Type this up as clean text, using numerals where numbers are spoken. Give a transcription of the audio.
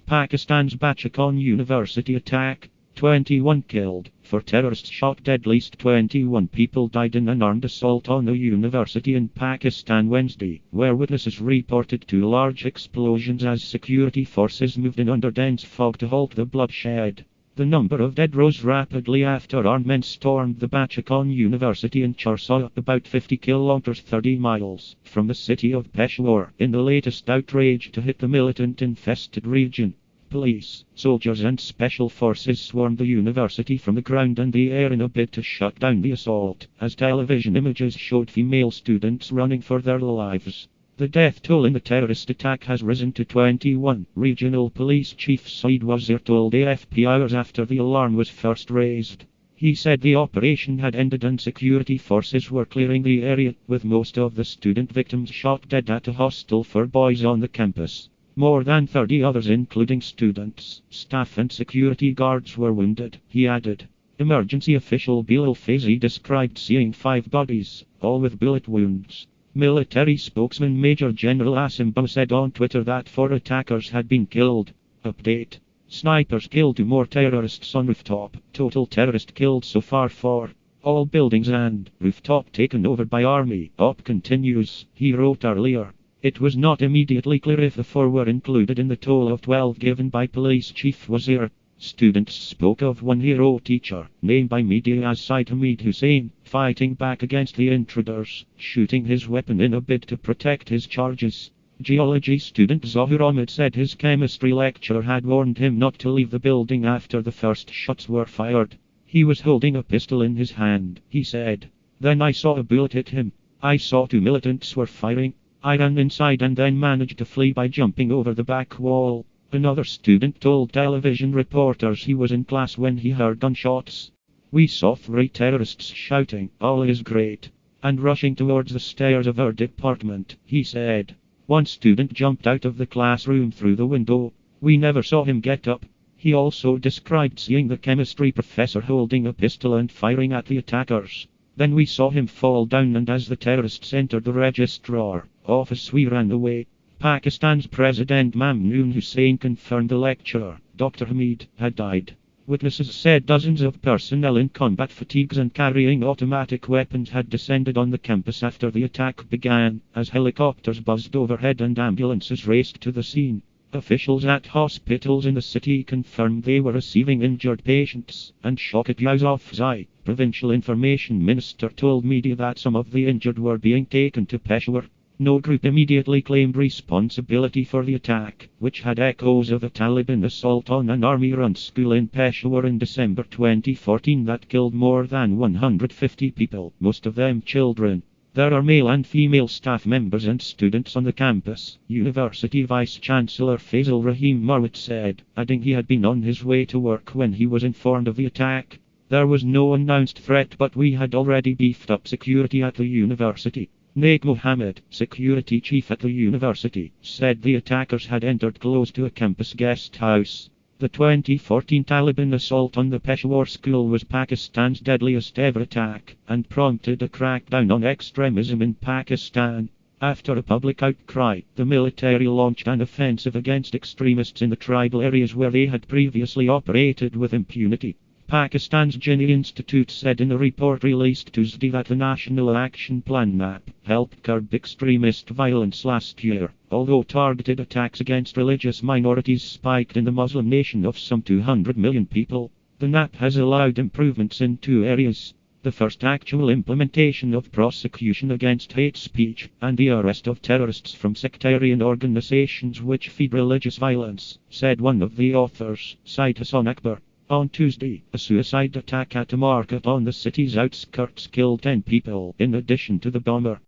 Pakistan's Bacha University attack. 21 killed. For terrorists shot dead, at least 21 people died in an armed assault on a university in Pakistan Wednesday, where witnesses reported two large explosions as security forces moved in under dense fog to halt the bloodshed. The number of dead rose rapidly after armed men stormed the Bacha University in Charsadda, about 50 kilometers 30 miles from the city of Peshawar, in the latest outrage to hit the militant-infested region. Police, soldiers and special forces swarmed the university from the ground and the air in a bid to shut down the assault, as television images showed female students running for their lives. The death toll in the terrorist attack has risen to 21, Regional Police Chief Saeed Wazir told AFP hours after the alarm was first raised. He said the operation had ended and security forces were clearing the area, with most of the student victims shot dead at a hostel for boys on the campus. More than 30 others, including students, staff and security guards, were wounded, he added. Emergency official Bilal Faizi described seeing 5 bodies, all with bullet wounds. Military spokesman Major General Asimbo said on Twitter that 4 attackers had been killed. Update. Snipers killed 2 more terrorists on rooftop. Total terrorist killed so far 4. All buildings and rooftop taken over by army. Op continues, he wrote earlier. It was not immediately clear if the 4 were included in the toll of 12 given by Police Chief Wazir. Students spoke of one hero teacher, named by media as Said Hamid Hussain, fighting back against the intruders, shooting his weapon in a bid to protect his charges. Geology student Zahir Ahmed said his chemistry lecturer had warned him not to leave the building after the first shots were fired. He was holding a pistol in his hand, he said. Then I saw a bullet hit him. I saw 2 militants were firing. I ran inside and then managed to flee by jumping over the back wall. Another student told television reporters he was in class when he heard gunshots. We saw 3 terrorists shouting, "All is great," and rushing towards the stairs of our department, he said. One student jumped out of the classroom through the window. We never saw him get up. He also described seeing the chemistry professor holding a pistol and firing at the attackers. Then we saw him fall down, and as the terrorists entered the registrar office we ran away. Pakistan's President Mamnoon Hussain confirmed the lecturer, Dr. Hamid, had died. Witnesses said dozens of personnel in combat fatigues and carrying automatic weapons had descended on the campus after the attack began, as helicopters buzzed overhead and ambulances raced to the scene. Officials at hospitals in the city confirmed they were receiving injured patients, and Shaukat Yousafzai, provincial information minister, told media that some of the injured were being taken to Peshawar. No group immediately claimed responsibility for the attack, which had echoes of a Taliban assault on an army-run school in Peshawar in December 2014 that killed more than 150 people, most of them children. There are male and female staff members and students on the campus, University Vice-Chancellor Faisal Rahim Marwat said, adding he had been on his way to work when he was informed of the attack. There was no announced threat, but we had already beefed up security at the university. Naik Mohammed, security chief at the university, said the attackers had entered close to a campus guest house. The 2014 Taliban assault on the Peshawar school was Pakistan's deadliest ever attack, and prompted a crackdown on extremism in Pakistan. After a public outcry, the military launched an offensive against extremists in the tribal areas where they had previously operated with impunity. Pakistan's Ginni Institute said in a report released Tuesday that the National Action Plan NAP helped curb extremist violence last year, although targeted attacks against religious minorities spiked in the Muslim nation of some 200 million people. The NAP has allowed improvements in 2 areas. The first, actual implementation of prosecution against hate speech, and the arrest of terrorists from sectarian organizations which feed religious violence, said one of the authors, Syed Hassan Akbar. On Tuesday, a suicide attack at a market on the city's outskirts killed 10 people, in addition to the bomber.